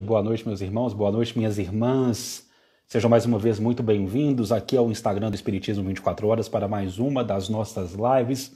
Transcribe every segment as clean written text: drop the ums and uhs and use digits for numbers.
Boa noite, meus irmãos, boa noite, minhas irmãs. Sejam mais uma vez muito bem-vindos aqui ao Instagram do Espiritismo 24 Horas para mais uma das nossas lives.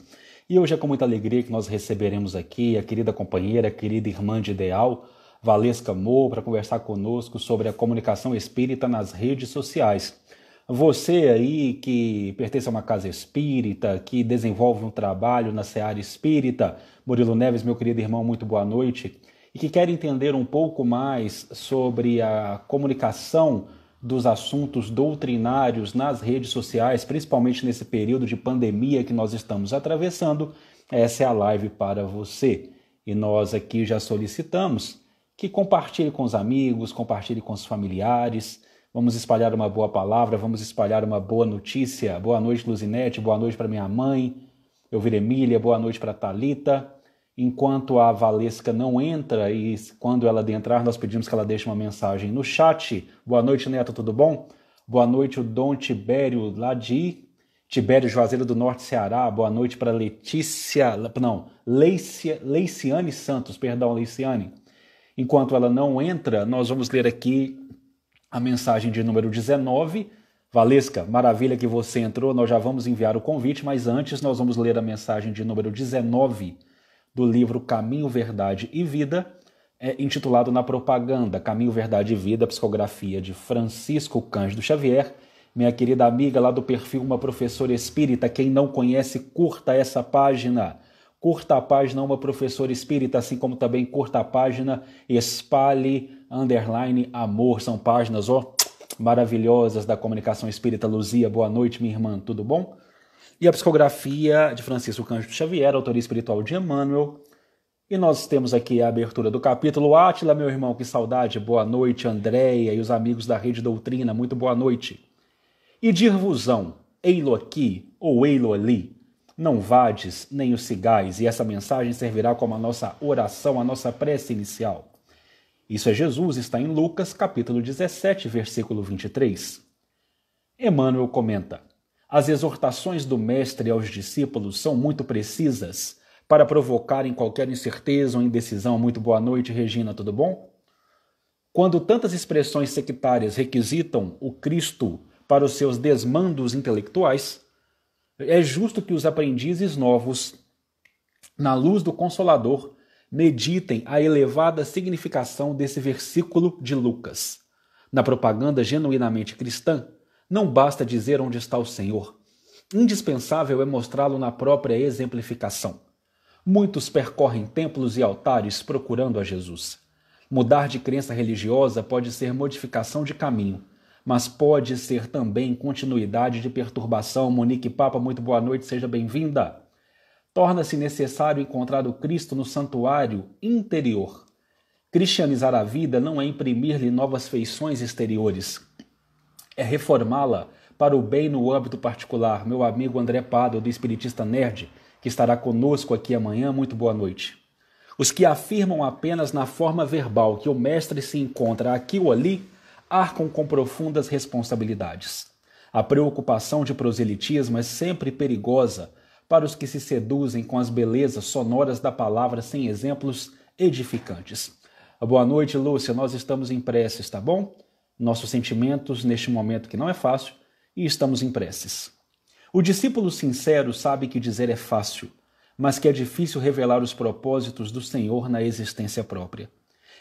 E hoje é com muita alegria que nós receberemos aqui a querida companheira, a querida irmã de ideal, Valesca Mo, para conversar conosco sobre a comunicação espírita nas redes sociais. Você aí que pertence a uma casa espírita, que desenvolve um trabalho na seara espírita, Murilo Neves, meu querido irmão, muito boa noite, e que quer entender um pouco mais sobre a comunicação dos assuntos doutrinários nas redes sociais, principalmente nesse período de pandemia que nós estamos atravessando, essa é a live para você. E nós aqui já solicitamos que compartilhe com os amigos, compartilhe com os familiares. Vamos espalhar uma boa palavra, vamos espalhar uma boa notícia. Boa noite, Luzinete, boa noite para minha mãe, Elvira Emília, boa noite para Thalita. Enquanto a Valesca não entra e quando ela adentrar, nós pedimos que ela deixe uma mensagem no chat. Boa noite, Neto, tudo bom? Boa noite, o Dom Tibério, lá de Tibério, Juazeiro do Norte, Ceará. Boa noite para Leiciane Santos, perdão, Leiciane. Enquanto ela não entra, nós vamos ler aqui a mensagem de número 19. Valesca, maravilha que você entrou, nós já vamos enviar o convite, mas antes nós vamos ler a mensagem de número 19 do livro Caminho, Verdade e Vida, intitulado Na Propaganda, Caminho, Verdade e Vida, psicografia de Francisco Cândido Xavier, minha querida amiga lá do perfil Uma Professora Espírita. Quem não conhece, curta essa página. Curta a página Uma Professora Espírita, assim como também curta a página Espalhe _Amor. São páginas maravilhosas da comunicação espírita. Luzia, boa noite, minha irmã, tudo bom? E a psicografia de Francisco Cândido Xavier, autoria espiritual de Emmanuel. E nós temos aqui a abertura do capítulo. Átila, meu irmão, que saudade. Boa noite, Andréia e os amigos da Rede Doutrina, muito boa noite. E dir-vos-ão, ei-lo aqui ou ei-lo ali, não vades nem os cigais, e essa mensagem servirá como a nossa oração, a nossa prece inicial. Isso é Jesus, está em Lucas, capítulo 17, versículo 23. Emmanuel comenta: as exortações do Mestre aos discípulos são muito precisas para provocarem qualquer incerteza ou indecisão. Muito boa noite, Regina, tudo bom? Quando tantas expressões sectárias requisitam o Cristo para os seus desmandos intelectuais, é justo que os aprendizes novos, na luz do Consolador, meditem a elevada significação desse versículo de Lucas. Na propaganda genuinamente cristã, não basta dizer onde está o Senhor. Indispensável é mostrá-lo na própria exemplificação. Muitos percorrem templos e altares procurando a Jesus. Mudar de crença religiosa pode ser modificação de caminho, mas pode ser também continuidade de perturbação. Monique Papa, muito boa noite, seja bem-vinda. Torna-se necessário encontrar o Cristo no santuário interior. Cristianizar a vida não é imprimir-lhe novas feições exteriores, é reformá-la para o bem no âmbito particular. Meu amigo André Pado, do Espiritista Nerd, que estará conosco aqui amanhã, muito boa noite. Os que afirmam apenas na forma verbal que o mestre se encontra aqui ou ali, arcam com profundas responsabilidades. A preocupação de proselitismo é sempre perigosa para os que se seduzem com as belezas sonoras da palavra sem exemplos edificantes. Boa noite, Lúcia, nós estamos em preces, tá bom? Nossos sentimentos neste momento que não é fácil, e estamos em preces. O discípulo sincero sabe que dizer é fácil, mas que é difícil revelar os propósitos do Senhor na existência própria.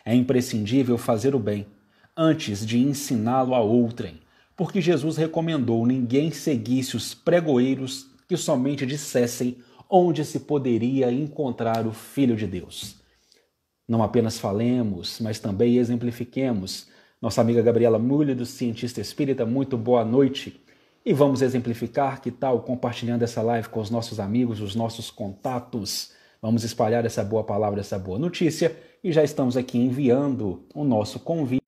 É imprescindível fazer o bem, antes de ensiná-lo a outrem, porque Jesus recomendou ninguém seguisse os pregoeiros que somente dissessem onde se poderia encontrar o Filho de Deus. Não apenas falemos, mas também exemplifiquemos. Nossa amiga Gabriela Mulher, do Cientista Espírita, muito boa noite. E vamos exemplificar, que tal, compartilhando essa live com os nossos amigos, os nossos contatos. Vamos espalhar essa boa palavra, essa boa notícia. E já estamos aqui enviando o nosso convite.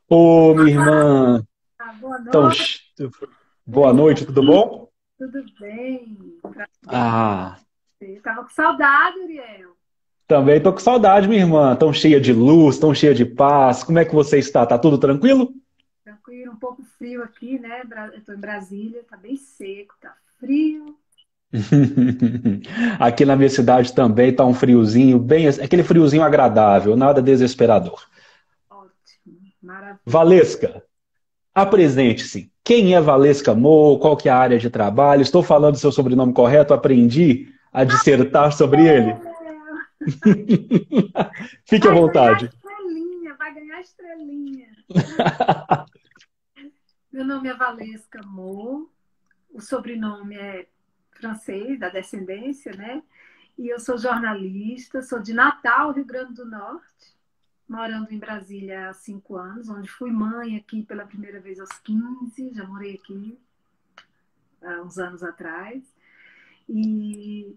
Ô, minha irmã, Boa tão... noite, boa noite, tudo bom? tudo bem? Prazer. Ah, Tava com saudade, Uriel. também tô com saudade, minha irmã. Tão cheia de luz, tão cheia de paz. Como é que você está? Tá tudo tranquilo? Tranquilo, um pouco frio aqui, né? Eu tô em Brasília, tá bem seco, tá frio. Aqui na minha cidade também está um friozinho, bem, aquele friozinho agradável, nada desesperador. Ótimo, maravilha. Valesca, apresente-se. Quem é Valesca Mo? Qual que é a área de trabalho? Estou falando seu sobrenome correto? Aprendi a dissertar sobre ele? Fique à Vai ganhar vontade. estrelinha, vai ganhar estrelinha. Meu nome é Valesca Mo, o sobrenome é francês, da descendência, né? E eu sou jornalista, sou de Natal, Rio Grande do Norte, morando em Brasília há 5 anos, onde fui mãe aqui pela primeira vez aos 15, já morei aqui há uns anos atrás. E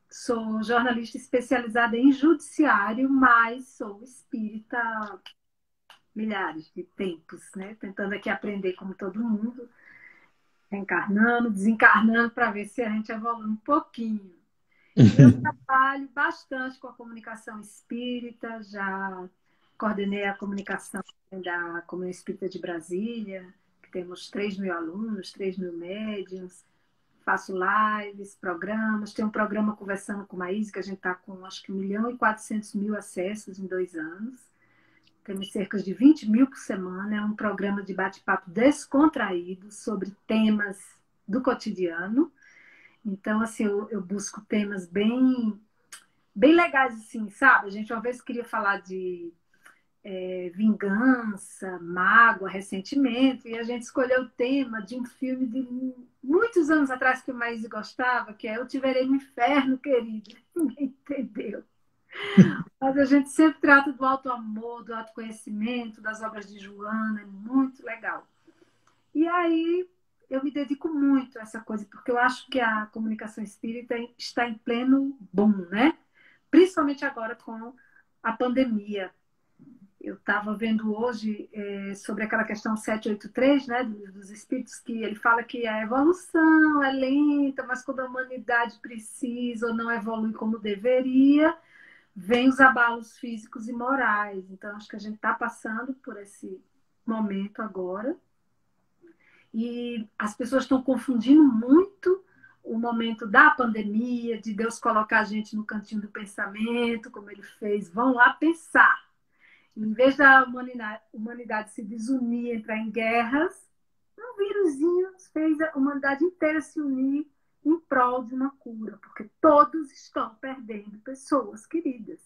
sou jornalista especializada em judiciário, mas sou espírita milhares de tempos, né? Tentando aqui aprender como todo mundo, reencarnando, desencarnando, para ver se a gente evolui um pouquinho. Eu trabalho bastante com a comunicação espírita, já coordenei a comunicação da Comunidade Espírita de Brasília, que temos 3.000 alunos, 3.000 médiuns, faço lives, programas, tem um programa Conversando com Maís, que a gente está com acho que 1.400.000 acessos em 2 anos. Temos cerca de 20.000 por semana, é um programa de bate-papo descontraído sobre temas do cotidiano. Então, assim, eu busco temas bem legais, assim, sabe? A gente uma vez queria falar de vingança, mágoa, ressentimento, e a gente escolheu o tema de um filme de muitos anos atrás que o Maís gostava, que é Eu Te Verei no Inferno, querido. Ninguém entendeu. Mas a gente sempre trata do auto-amor, do autoconhecimento, das obras de Joana, é muito legal. E aí eu me dedico muito a essa coisa, porque eu acho que a comunicação espírita está em pleno boom, né? Principalmente agora com a pandemia. Eu estava vendo hoje sobre aquela questão 783, né, dos espíritos, que ele fala que a evolução é lenta, mas quando a humanidade precisa ou não evolui como deveria, vem os abalos físicos e morais. Então, acho que a gente está passando por esse momento agora. E as pessoas estão confundindo muito o momento da pandemia, de Deus colocar a gente no cantinho do pensamento, como ele fez. Vão lá pensar. Em vez da humanidade se desunir, entrar em guerras, um vírusinho fez a humanidade inteira se unir em prol de uma cura, porque todos estão perdendo pessoas queridas,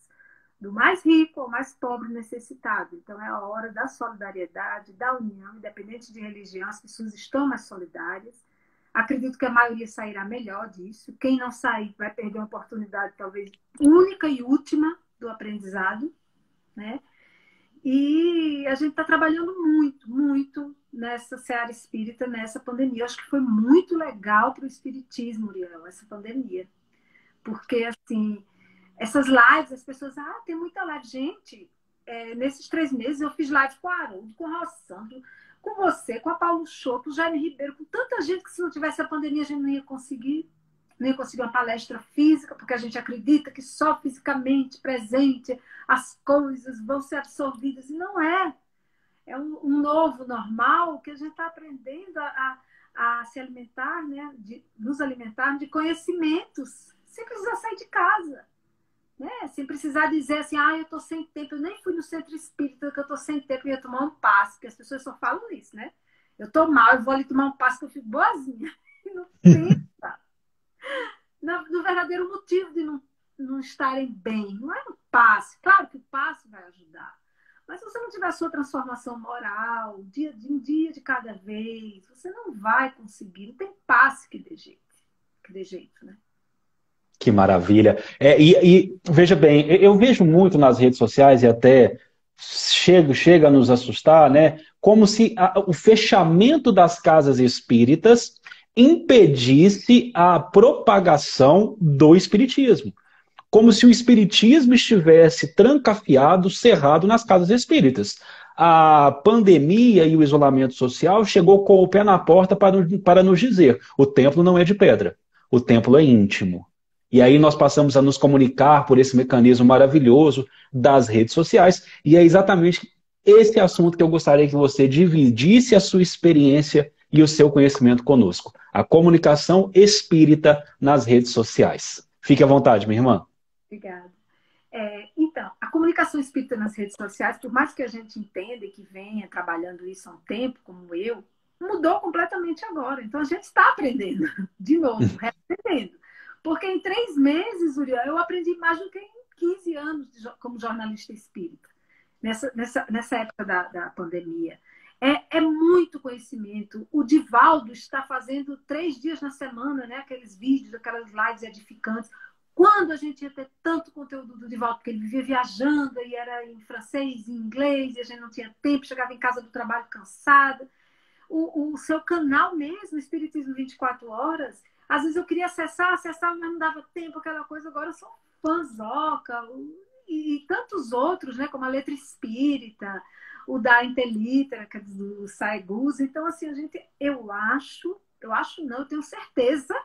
do mais rico ao mais pobre necessitado. Então é a hora da solidariedade, da união, independente de religião, as pessoas estão mais solidárias. Acredito que a maioria sairá melhor disso. Quem não sair vai perder uma oportunidade talvez única e última do aprendizado, né? E a gente está trabalhando muito, muito nessa seara espírita, nessa pandemia. Eu acho que foi muito legal para o espiritismo, Uriel, essa pandemia. Porque, assim, essas lives, as pessoas, tem muita live. Gente, nesses 3 meses eu fiz live com a Haroldo, com o Rossandro, com você, com a Paulo Show, com o Jaime Ribeiro, com tanta gente que se não tivesse a pandemia a gente não ia conseguir uma palestra física, porque a gente acredita que só fisicamente presente as coisas vão ser absorvidas, e não é. É um novo normal que a gente está aprendendo a se alimentar, né? Nos alimentar de conhecimentos, sem precisar sair de casa, né? Sem precisar dizer assim, eu estou sem tempo, eu nem fui no centro espírita, que eu estou sem tempo, eu ia tomar um passe, porque as pessoas só falam isso, né? Eu estou mal, eu vou ali tomar um passe que eu fico boazinha. E não pensa no verdadeiro motivo de não estarem bem. Não é um passe. Claro que o passe vai ajudar. Mas se você não tiver a sua transformação moral, um dia de cada vez, você não vai conseguir. Não tem passe que dê jeito, né? Que maravilha. E veja bem, eu vejo muito nas redes sociais e até chega a nos assustar, né? Como se o fechamento das casas espíritas impedisse a propagação do espiritismo. Como se o espiritismo estivesse trancafiado, cerrado nas casas espíritas. A pandemia e o isolamento social chegou com o pé na porta para nos dizer: o templo não é de pedra, o templo é íntimo. E aí nós passamos a nos comunicar por esse mecanismo maravilhoso das redes sociais, e é exatamente esse assunto que eu gostaria que você dividisse a sua experiência e o seu conhecimento conosco. A comunicação espírita nas redes sociais. Fique à vontade, minha irmã. Obrigada. Então, a comunicação espírita nas redes sociais, por mais que a gente entenda e que venha trabalhando isso há um tempo, como eu, mudou completamente agora. Então, a gente está aprendendo, de novo, reaprendendo. Porque em 3 meses, Uriel, eu aprendi mais do que em 15 anos como jornalista espírita, nessa época da pandemia. É muito conhecimento. O Divaldo está fazendo 3 dias na semana, né? Aqueles vídeos, aquelas lives edificantes. Quando a gente ia ter tanto conteúdo do Divaldo, porque ele vivia viajando e era em francês, em inglês, e a gente não tinha tempo, chegava em casa do trabalho cansada. O seu canal mesmo, Espiritismo 24 Horas, às vezes eu queria acessar, mas não dava tempo, aquela coisa. Agora eu sou fãzoca, e tantos outros, né, como a Letra Espírita, o da Intelitera, que é do Saegus. Então, assim, eu tenho certeza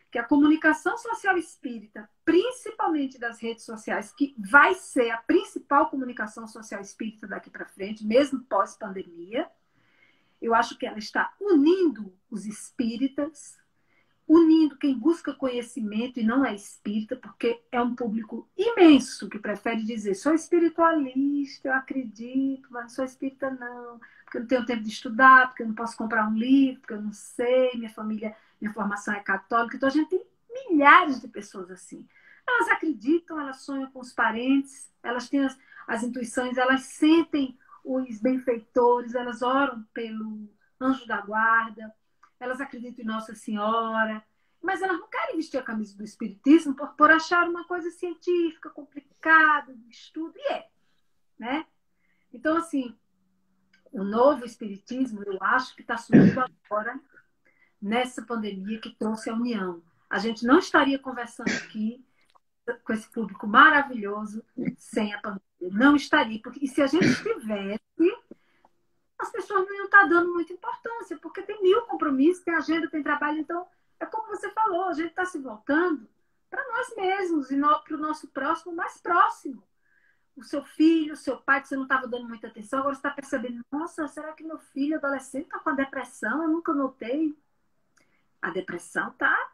que a comunicação social espírita, principalmente das redes sociais, que vai ser a principal comunicação social espírita daqui para frente, mesmo pós-pandemia, eu acho que ela está unindo os espíritas, unindo quem busca conhecimento e não é espírita, porque é um público imenso que prefere dizer: sou espiritualista, eu acredito, mas não sou espírita não, porque eu não tenho tempo de estudar, porque eu não posso comprar um livro, porque eu não sei, minha formação é católica. Então a gente tem milhares de pessoas assim. Elas acreditam, elas sonham com os parentes, elas têm as intuições, elas sentem os benfeitores, elas oram pelo anjo da guarda, elas acreditam em Nossa Senhora, mas elas não querem vestir a camisa do espiritismo por achar uma coisa científica, complicada, de estudo, e né? Então, assim, o novo espiritismo, eu acho que está surgindo agora, nessa pandemia que trouxe a união. A gente não estaria conversando aqui com esse público maravilhoso sem a pandemia. Não estaria, porque se a gente estivesse, as pessoas não iam estar dando muita importância, porque tem 1000 compromissos, tem agenda, tem trabalho. Então, é como você falou, a gente está se voltando para nós mesmos e para o nosso próximo mais próximo. O seu filho, o seu pai, que você não estava dando muita atenção, agora você está percebendo: nossa, será que meu filho adolescente está com depressão? Eu nunca notei. A depressão está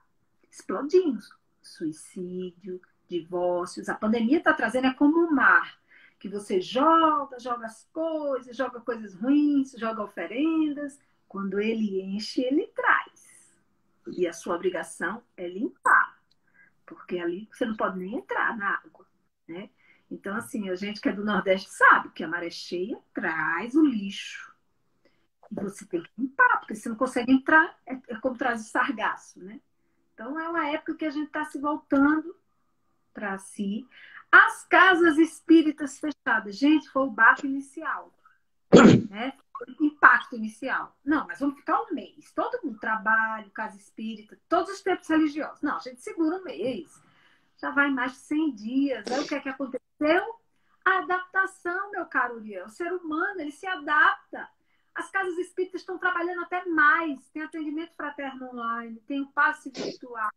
explodindo. Suicídio, divórcios. A pandemia está trazendo, é como um mar, que você joga as coisas, joga coisas ruins, joga oferendas. Quando ele enche, ele traz. E a sua obrigação é limpar, porque ali você não pode nem entrar na água, né? Então, assim, a gente que é do Nordeste sabe que a maré cheia traz o lixo. E você tem que limpar, porque você não consegue entrar, é como traz o sargaço, né? Então, é uma época que a gente está se voltando para si. As casas espíritas fechadas, gente, foi o baque inicial, né? O impacto inicial. Não, mas vamos ficar um mês. Todo mundo, trabalho, casa espírita, todos os tempos religiosos. Não, a gente segura um mês. Já vai mais de 100 dias. Aí o que é que aconteceu? A adaptação, meu caro Uriel. O ser humano, ele se adapta. As casas espíritas estão trabalhando até mais. Tem atendimento fraterno online, tem o passe virtual,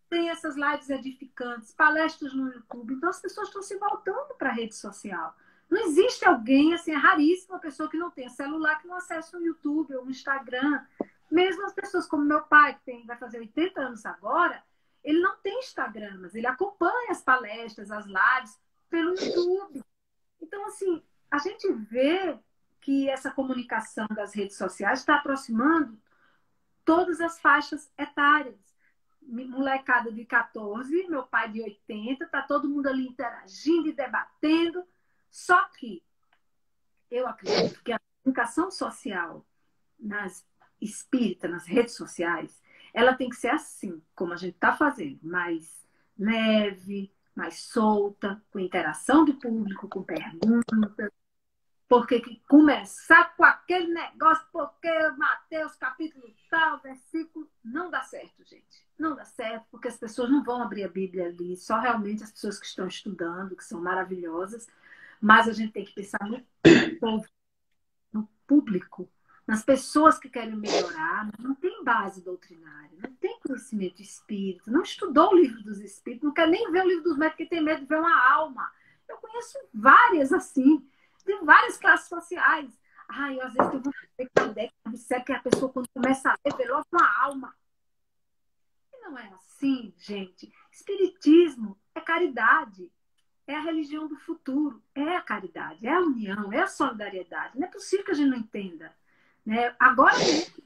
tem essas lives edificantes, palestras no YouTube. Então as pessoas estão se voltando para a rede social. Não existe alguém, assim, é raríssima a pessoa que não tenha celular, que não acesse o YouTube ou o Instagram. Mesmo as pessoas como meu pai, que vai fazer 80 anos agora, ele não tem Instagram, mas ele acompanha as palestras, as lives pelo YouTube. Então, assim, a gente vê que essa comunicação das redes sociais está aproximando todas as faixas etárias. Molecada de 14, meu pai de 80, está todo mundo ali interagindo e debatendo. Só que eu acredito que a comunicação social nas espírita, nas redes sociais, ela tem que ser assim, como a gente está fazendo, mais leve, mais solta, com interação do público, com perguntas. Porque que começar com aquele negócio, porque Mateus capítulo tal, versículo, não dá certo, gente. Não dá certo, porque as pessoas não vão abrir a Bíblia ali, só realmente as pessoas que estão estudando, que são maravilhosas. Mas a gente tem que pensar no povo, no público, nas pessoas que querem melhorar. Não tem base doutrinária, não tem conhecimento espírita, não estudou o livro dos espíritos, não quer nem ver o livro dos médicos, porque tem medo de ver uma alma. Eu conheço várias assim, de várias classes sociais. Ai, eu às vezes tenho vontade de Kardec, disser que a pessoa, quando começa a ler, velou a sua alma. E não é assim, gente. Espiritismo é caridade. É a religião do futuro. É a caridade, é a união, é a solidariedade. Não é possível que a gente não entenda. Né? Agora mesmo,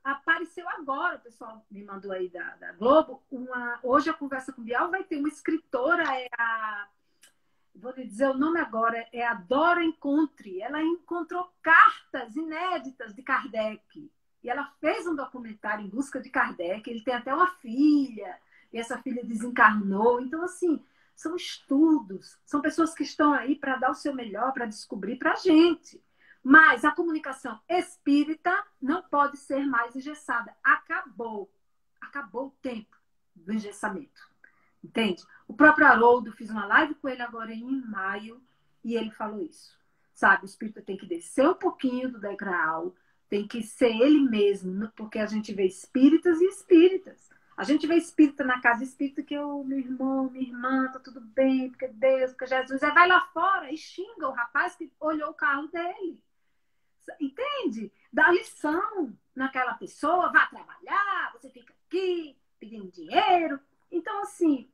apareceu agora, o pessoal me mandou aí da Globo, hoje a Conversa com Bial vai ter uma escritora, vou lhe dizer o nome agora, é a Dora Encontre. Ela encontrou cartas inéditas de Kardec. E ela fez um documentário em busca de Kardec. Ele tem até uma filha, e essa filha desencarnou. Então, assim, são estudos, são pessoas que estão aí para dar o seu melhor, para descobrir para a gente. Mas a comunicação espírita não pode ser mais engessada. Acabou. Acabou o tempo do engessamento. Entende? O próprio Haroldo, fiz uma live com ele agora em maio, e ele falou isso. Sabe, o espírito tem que descer um pouquinho do degrau, tem que ser ele mesmo, porque a gente vê espíritas e espíritas. A gente vê espírita na casa espírita que meu irmão, minha irmã, tá tudo bem, porque Deus, porque Jesus. Aí vai lá fora e xinga o rapaz que olhou o carro dele. Entende? Dá lição naquela pessoa, vá trabalhar, você fica aqui pedindo dinheiro. Então, assim,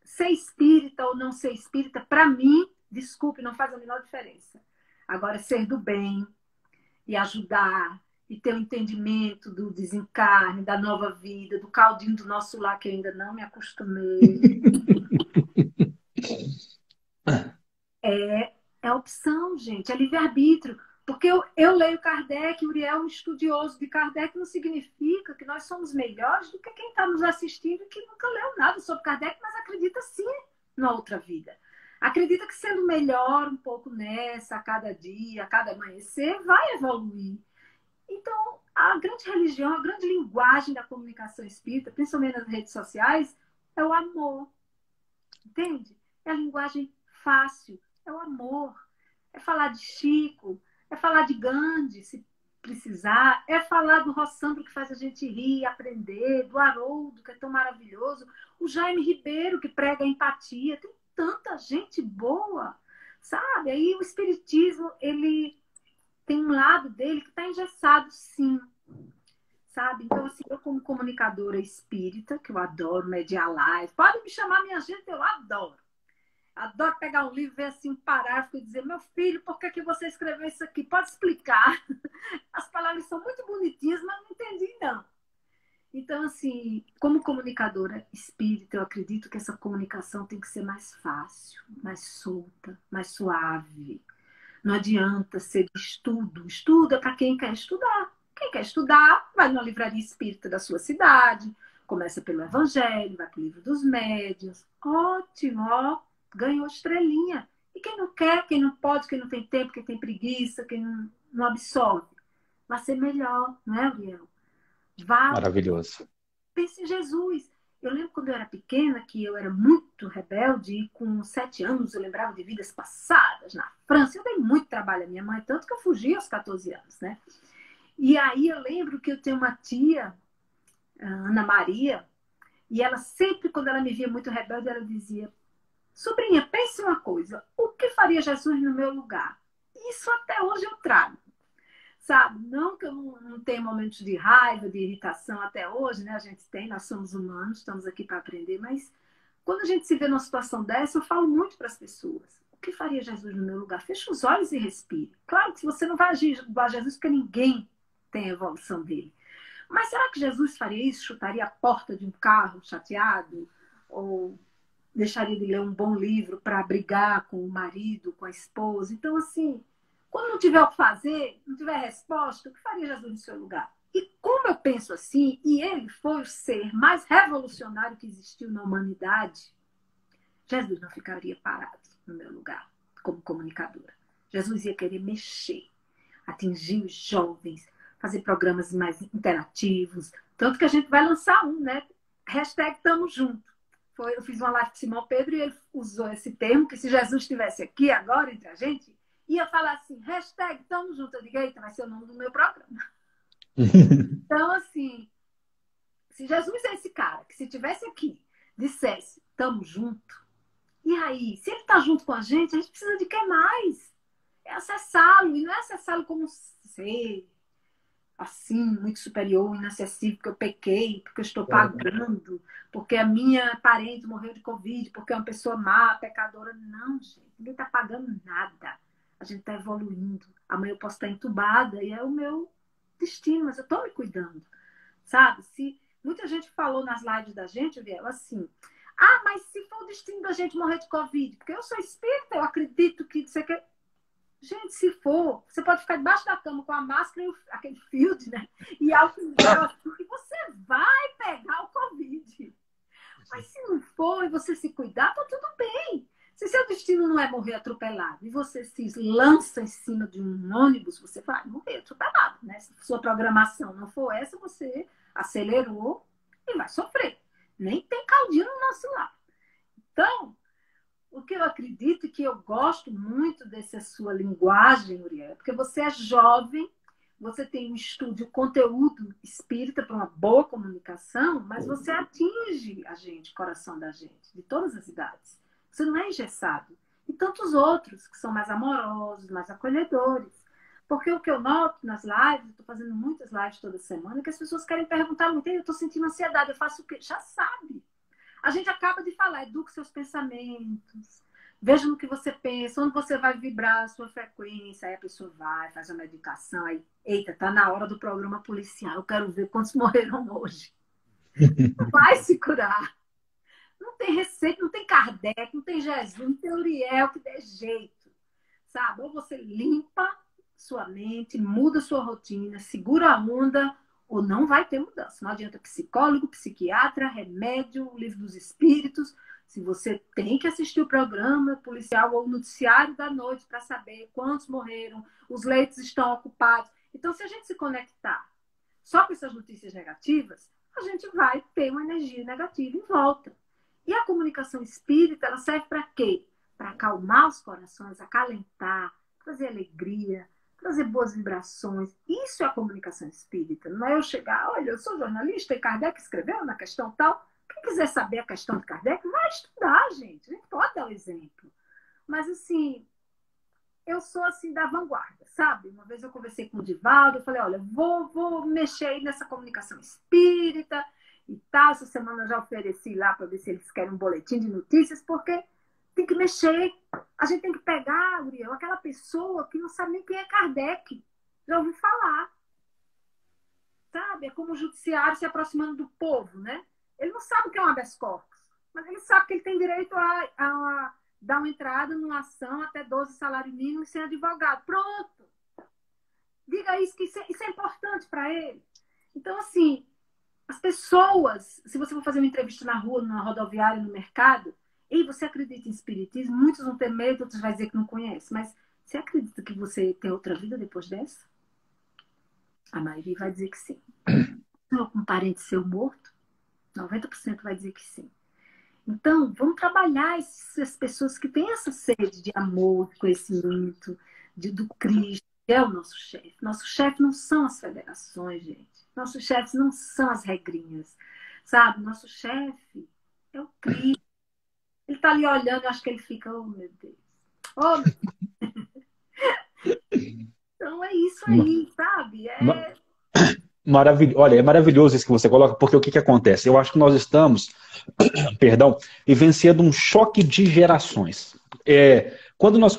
ser espírita ou não ser espírita, para mim, desculpe, não faz a menor diferença. Agora, ser do bem e ajudar e ter o entendimento do desencarne, da nova vida, do caldinho do nosso lar, que eu ainda não me acostumei. É opção, gente, é livre-arbítrio. Porque eu leio Kardec, Uriel é um estudioso de Kardec, não significa que nós somos melhores do que quem está nos assistindo que nunca leu nada sobre Kardec, mas acredita sim na outra vida. Acredita que sendo melhor um pouco nessa, a cada dia, a cada amanhecer, vai evoluir. Então, a grande religião, a grande linguagem da comunicação espírita, principalmente nas redes sociais, é o amor. Entende? É a linguagem fácil, é o amor. É falar de Chico, é falar de Gandhi, se precisar, é falar do Rossandro, que faz a gente rir, aprender, do Haroldo, que é tão maravilhoso, o Jaime Ribeiro, que prega a empatia. Tem tanta gente boa, sabe? Aí o espiritismo, ele tem um lado dele que está engessado, sim, sabe? Então, assim, eu como comunicadora espírita, que eu adoro mediar live, pode me chamar minha gente, eu adoro. Adoro pegar um livro, ver assim um parágrafo e dizer, meu filho, por que você escreveu isso aqui? Pode explicar? As palavras são muito bonitinhas, mas não entendi, não. Então, assim, como comunicadora espírita, eu acredito que essa comunicação tem que ser mais fácil, mais solta, mais suave. Não adianta ser de estudo. Estuda para quem quer estudar. Quem quer estudar, vai numa livraria espírita da sua cidade, começa pelo Evangelho, vai para o livro dos médiuns. Ótimo, ó, ganhou estrelinha. E quem não quer, quem não pode, quem não tem tempo, quem tem preguiça, quem não absorve, vai ser melhor, não é, Uriel? Vá, Maravilhoso. pense em Jesus. Eu lembro quando eu era pequena que eu era muito rebelde e com 7 anos eu lembrava de vidas passadas na França. Eu dei muito trabalho à minha mãe, tanto que eu fugi aos 14 anos, né? E aí eu lembro que eu tenho uma tia, a Ana Maria, e ela sempre, quando ela me via muito rebelde, ela dizia, sobrinha, pense uma coisa, o que faria Jesus no meu lugar? Isso até hoje eu trago. Sabe? Não que eu não tenha momentos de raiva, de irritação até hoje, né? A gente tem, nós somos humanos, estamos aqui para aprender, mas quando a gente se vê numa situação dessa, eu falo muito para as pessoas. O que faria Jesus no meu lugar? Fecha os olhos e respire. Claro que você não vai agir igual a Jesus, porque ninguém tem a evolução dele. Mas será que Jesus faria isso? Chutaria a porta de um carro chateado? Ou deixaria de ler um bom livro para brigar com o marido, com a esposa? Então, assim, quando não tiver o que fazer, não tiver resposta, o que faria Jesus no seu lugar? E como eu penso assim, e ele foi o ser mais revolucionário que existiu na humanidade, Jesus não ficaria parado no meu lugar, como comunicadora. Jesus ia querer mexer, atingir os jovens, fazer programas mais interativos. Tanto que a gente vai lançar um, né? Hashtag Tamo Junto. Eu fiz uma live com o Simão Pedro e ele usou esse termo, que se Jesus estivesse aqui agora entre a gente, ia falar assim, hashtag Tamo Junto. Eu digo, eita, vai ser o nome do meu programa. Então, assim, se Jesus é esse cara, que se estivesse aqui, dissesse, tamo junto, e aí, se ele tá junto com a gente precisa de quem mais? é acessá-lo, e não é acessá-lo como ser assim, muito superior, inacessível, porque eu pequei, porque eu estou pagando, porque a minha parente morreu de Covid, porque é uma pessoa má, pecadora. Não, gente, ninguém está pagando nada. A gente está evoluindo. Amanhã eu posso estar entubada e é o meu destino, mas eu estou me cuidando, sabe? Se muita gente falou nas lives da gente, Viel, assim, ah, mas se for o destino da gente morrer de Covid, porque eu sou espírita, eu acredito que você quer. Gente, se for, você pode ficar debaixo da cama com a máscara e aquele field, né? E álcool em gel, porque você vai pegar o Covid. Mas se não for e você se cuidar, tá tudo bem. Se seu destino não é morrer atropelado e você se lança em cima de um ônibus, você vai morrer atropelado, né? Se sua programação não for essa, você acelerou e vai sofrer. Nem tem caldinho no nosso lado. Então, o que eu acredito e que eu gosto muito dessa sua linguagem, Uriel, é porque você é jovem, você tem um estudo, conteúdo espírita para uma boa comunicação, mas você atinge a gente, o coração da gente, de todas as idades. Você não é engessado. E tantos outros que são mais amorosos, mais acolhedores. Porque o que eu noto nas lives, eu estou fazendo muitas lives toda semana, é que as pessoas querem perguntar muito, eu estou sentindo ansiedade, eu faço o quê? Já sabe. A gente acaba de falar, eduque seus pensamentos, veja no que você pensa, onde você vai vibrar a sua frequência, aí a pessoa vai, faz uma meditação, aí, eita, tá na hora do programa policial, eu quero ver quantos morreram hoje. Vai se curar. Não tem receita, não tem Kardec, não tem Jesus, não tem Uriel que dê jeito, sabe? Ou você limpa sua mente, muda sua rotina, segura a onda, ou não vai ter mudança. Não adianta psicólogo, psiquiatra, remédio, livro dos espíritos. Se você tem que assistir o programa policial ou o noticiário da noite para saber quantos morreram, os leitos estão ocupados. Então, se a gente se conectar só com essas notícias negativas, a gente vai ter uma energia negativa em volta. E a comunicação espírita, ela serve para quê? Para acalmar os corações, acalentar, trazer alegria, trazer boas vibrações. Isso é a comunicação espírita. Não é eu chegar, olha, eu sou jornalista e Kardec escreveu na questão tal. Quem quiser saber a questão de Kardec, vai estudar, gente. A gente pode dar o exemplo. Mas, assim, eu sou, assim, da vanguarda, sabe? Uma vez eu conversei com o Divaldo, eu falei, olha, vou mexer aí nessa comunicação espírita e tal. Essa semana eu já ofereci lá para ver se eles querem um boletim de notícias, porque tem que mexer. A gente tem que pegar, Uriel, aquela pessoa que não sabe nem quem é Kardec. Já ouviu falar. Sabe? É como o judiciário se aproximando do povo, né? Ele não sabe o que é um habeas corpus, mas ele sabe que ele tem direito a dar uma entrada numa ação até 12 salários mínimos sem advogado. Pronto! Diga isso, que isso é importante para ele. Então, assim, as pessoas, se você for fazer uma entrevista na rua, na rodoviária, no mercado, e você acredita em espiritismo, muitos vão ter medo, outros vão dizer que não conhece, mas você acredita que você tem outra vida depois dessa? A maioria vai dizer que sim. Um parente seu morto, 90% vai dizer que sim. Então, vamos trabalhar essas pessoas que têm essa sede de amor, de conhecimento, do Cristo, que é o nosso chefe. Nosso chefe não são as federações, gente. Nossos chefes não são as regrinhas, sabe? Nosso chefe é o Cristo. Ele está ali olhando, eu acho que ele fica, oh, meu Deus. Oh, meu Deus. Então, é isso aí, sabe? Olha, é maravilhoso isso que você coloca, porque o que acontece? Eu acho que nós estamos, perdão, vivenciando um choque de gerações. Quando nós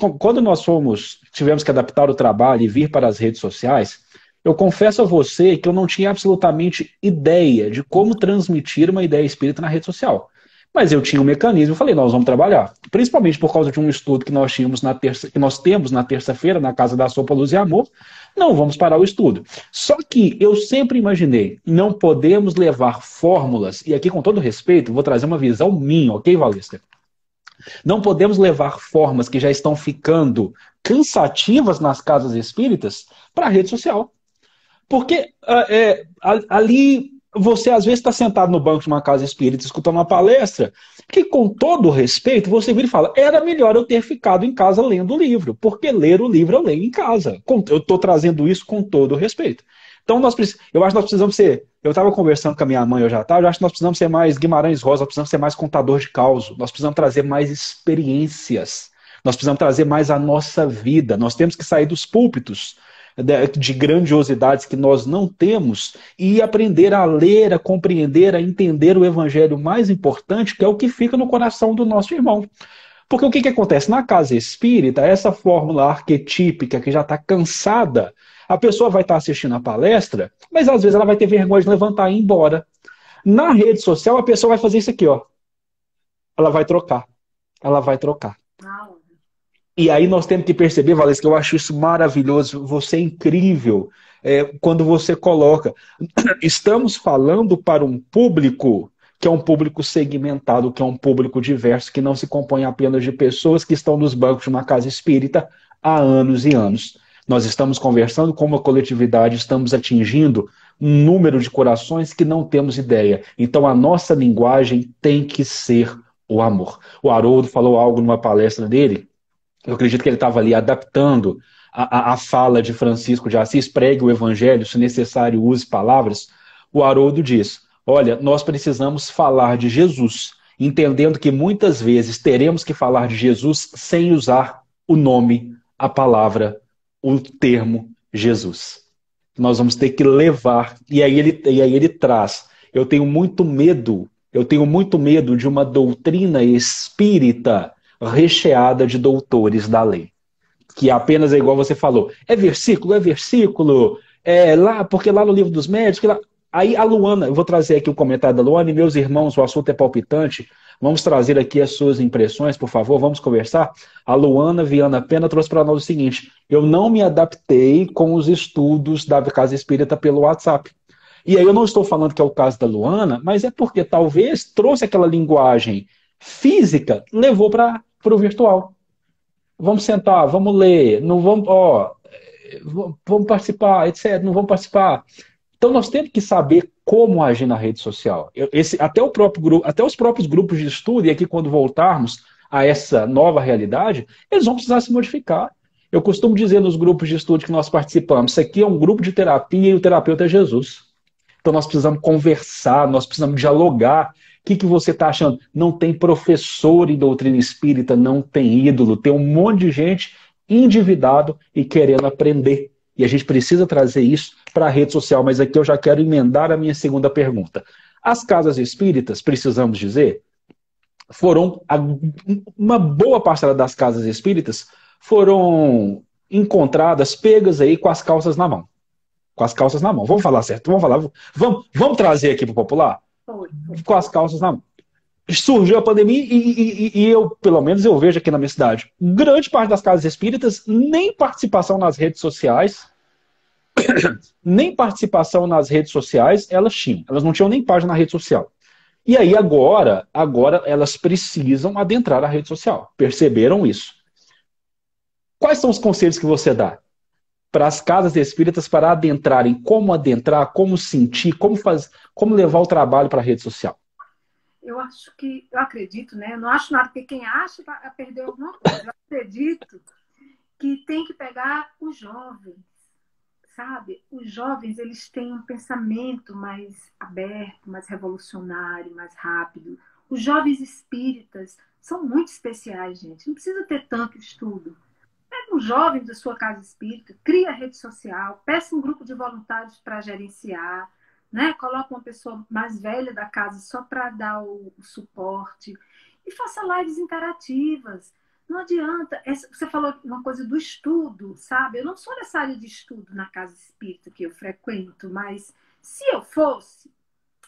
tivemos que adaptar o trabalho e vir para as redes sociais, eu confesso a você que eu não tinha absolutamente ideia de como transmitir uma ideia espírita na rede social. Mas eu tinha um mecanismo, eu falei, nós vamos trabalhar. Principalmente por causa de um estudo que nós temos na terça-feira, na Casa da Sopa, Luz e Amor. Não vamos parar o estudo. Só que eu sempre imaginei, não podemos levar fórmulas, e aqui com todo respeito, vou trazer uma visão minha, ok, Valesca? Não podemos levar formas que já estão ficando cansativas nas casas espíritas para a rede social. Porque ali você às vezes está sentado no banco de uma casa espírita escutando uma palestra que, com todo respeito, você vira e fala, era melhor eu ter ficado em casa lendo o livro, porque ler o livro eu leio em casa. Eu estou trazendo isso com todo respeito. Então, eu acho que nós precisamos ser... Eu estava conversando com a minha mãe, eu acho que nós precisamos ser mais Guimarães Rosa, nós precisamos ser mais contador de causa, nós precisamos trazer mais experiências. Nós precisamos trazer mais a nossa vida. Nós temos que sair dos púlpitos de grandiosidades que nós não temos e aprender a ler, a compreender, a entender o evangelho mais importante, que é o que fica no coração do nosso irmão. Porque o que acontece? Na casa espírita, essa fórmula arquetípica que já está cansada, a pessoa vai estar assistindo a palestra, mas às vezes ela vai ter vergonha de levantar e ir embora. Na rede social, a pessoa vai fazer isso aqui, ó. Ela vai trocar. Ela vai trocar. E aí nós temos que perceber, Valesca, que eu acho isso maravilhoso, você é incrível, quando você coloca. Estamos falando para um público que é um público segmentado, que é um público diverso, que não se compõe apenas de pessoas que estão nos bancos de uma casa espírita há anos e anos. Nós estamos conversando com uma coletividade, estamos atingindo um número de corações que não temos ideia. Então a nossa linguagem tem que ser o amor. O Haroldo falou algo numa palestra dele. Eu acredito que ele estava ali adaptando a fala de Francisco de Assis, pregue o evangelho, se necessário use palavras. O Haroldo diz, olha, nós precisamos falar de Jesus, entendendo que muitas vezes teremos que falar de Jesus sem usar o nome, a palavra, o termo Jesus. Nós vamos ter que levar, e aí ele traz, eu tenho muito medo de uma doutrina espírita recheada de doutores da lei. Que apenas é igual você falou. É versículo, lá, porque lá no livro dos médicos. Lá... Aí a Luana, eu vou trazer aqui o comentário da Luana, e meus irmãos, o assunto é palpitante. Vamos trazer aqui as suas impressões, por favor, vamos conversar. A Luana Viana Pena trouxe para nós o seguinte: eu não me adaptei com os estudos da Casa Espírita pelo WhatsApp. E aí eu não estou falando que é o caso da Luana, mas é porque talvez trouxe aquela linguagem física, levou para o virtual. Vamos sentar, vamos ler, não vamos, vamos participar, etc. Não vamos participar. Então nós temos que saber como agir na rede social. Até os próprios grupos de estudo, e aqui quando voltarmos a essa nova realidade, eles vão precisar se modificar. Eu costumo dizer nos grupos de estudo que nós participamos, isso aqui é um grupo de terapia e o terapeuta é Jesus. Então nós precisamos conversar, nós precisamos dialogar. O que você está achando? Não tem professor em doutrina espírita, não tem ídolo, tem um monte de gente endividado e querendo aprender. E a gente precisa trazer isso para a rede social. Mas aqui eu já quero emendar a minha segunda pergunta. As casas espíritas, precisamos dizer, uma boa parcela das casas espíritas foram encontradas, pegas aí com as calças na mão. Com as calças na mão. Vamos falar certo? Vamos trazer aqui para o popular? Com as calças na mão. Surgiu a pandemia e eu, pelo menos eu vejo aqui na minha cidade, grande parte das casas espíritas nem participação nas redes sociais, elas tinham. Elas não tinham nem página na rede social. E aí agora elas precisam adentrar a rede social. Perceberam isso? Quais são os conselhos que você dá para as casas espíritas para adentrarem? Como adentrar, como sentir, como levar o trabalho para a rede social? Eu acredito, né? Eu não acho nada, porque quem acha vai perder alguma coisa. Eu acredito que tem que pegar os jovens, sabe? Os jovens, eles têm um pensamento mais aberto, mais revolucionário, mais rápido. Os jovens espíritas são muito especiais, gente. Não precisa ter tanto estudo. Pega um jovem da sua casa espírita, cria rede social, peça um grupo de voluntários para gerenciar, né? Coloca uma pessoa mais velha da casa só para dar o suporte e faça lives interativas. Não adianta. Você falou uma coisa do estudo, sabe? Eu não sou dessa área de estudo na casa espírita que eu frequento, mas se eu fosse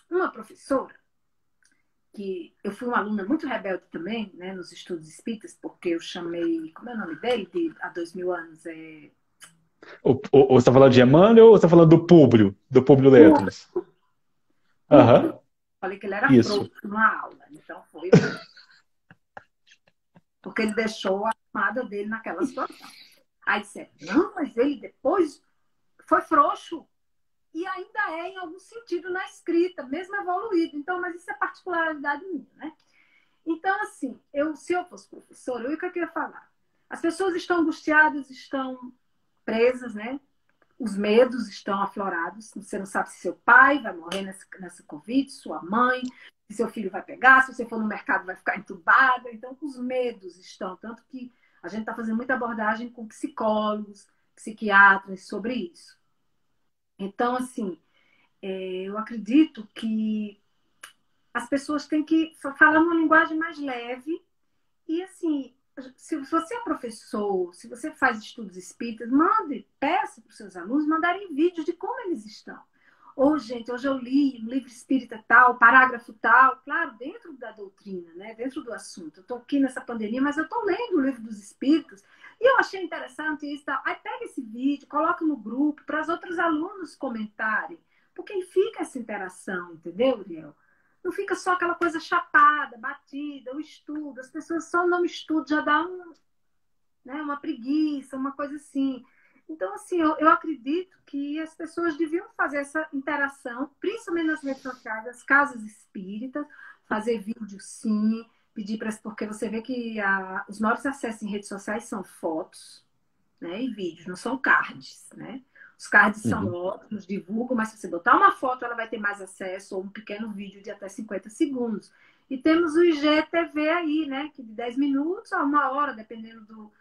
uma professora, que eu fui uma aluna muito rebelde também, né, nos estudos espíritas, porque eu chamei, como é o nome dele, há 2000 anos? Você está falando de Emmanuel ou você está falando do Públio Letras? Uhum. Falei que ele era frouxo numa aula, então foi. Porque ele deixou a amada dele naquela situação. Aí disseram, não, mas ele depois foi frouxo. E ainda é, em algum sentido, na escrita, mesmo evoluído. Então, mas isso é particularidade minha, né? Então, assim, se eu fosse professora, o que eu queria falar? As pessoas estão angustiadas, estão presas, né? Os medos estão aflorados. Você não sabe se seu pai vai morrer nessa Covid, sua mãe, se seu filho vai pegar, se você for no mercado vai ficar entubado. Então, os medos estão. Tanto que A gente está fazendo muita abordagem com psicólogos, psiquiatras sobre isso. Então, assim, eu acredito que as pessoas têm que falar uma linguagem mais leve e, assim, se você é professor, se você faz estudos espíritas, peça para os seus alunos mandarem vídeos de como eles estão. Ou, gente, hoje eu li um livro espírita tal, parágrafo tal, claro, dentro da doutrina, né? Dentro do assunto. Eu estou aqui nessa pandemia, mas eu estou lendo o livro dos espíritos e eu achei interessante isso. Tal. Aí pega esse vídeo, coloca no grupo para os outros alunos comentarem, porque aí fica essa interação, entendeu, Uriel? Não fica só aquela coisa chapada, batida, o estudo. As pessoas só não estudam, já dá uma preguiça, uma coisa assim. Então, assim, eu acredito que as pessoas deviam fazer essa interação, principalmente nas redes sociais, as casas espíritas, fazer vídeo sim, pedir para... Porque você vê que os maiores acessos em redes sociais são fotos, né, e vídeos, não são cards, né? Os cards são Uhum. ótimos, divulgam, mas se você botar uma foto, ela vai ter mais acesso, ou um pequeno vídeo de até 50 segundos. E temos o IGTV aí, né? Que de 10 minutos a 1 hora, dependendo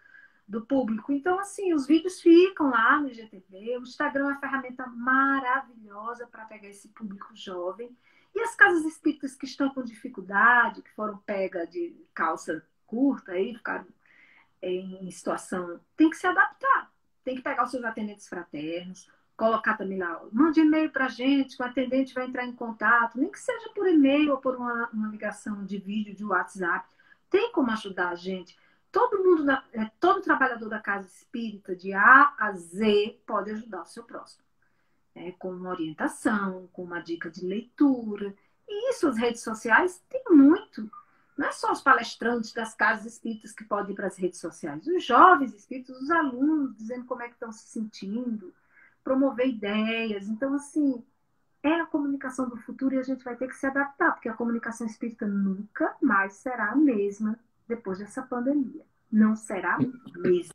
do público. Então, assim, os vídeos ficam lá no IGTV. O Instagram é uma ferramenta maravilhosa para pegar esse público jovem. E as casas espíritas que estão com dificuldade, que foram pegas de calça curta, aí ficaram em situação, tem que se adaptar. Tem que pegar os seus atendentes fraternos, colocar também lá, mande e-mail para a gente, que o atendente vai entrar em contato, nem que seja por e-mail ou por uma ligação de vídeo, de WhatsApp. Tem como ajudar a gente. Todo mundo, todo trabalhador da casa espírita, de A a Z, pode ajudar o seu próximo. Com uma orientação, com uma dica de leitura. E isso, as redes sociais, tem muito. Não é só os palestrantes das casas espíritas que podem ir para as redes sociais. Os jovens espíritas, os alunos, dizendo como é que estão se sentindo, promover ideias. Então, assim, é a comunicação do futuro e a gente vai ter que se adaptar, porque a comunicação espírita nunca mais será a mesma depois dessa pandemia. Não será a mesma.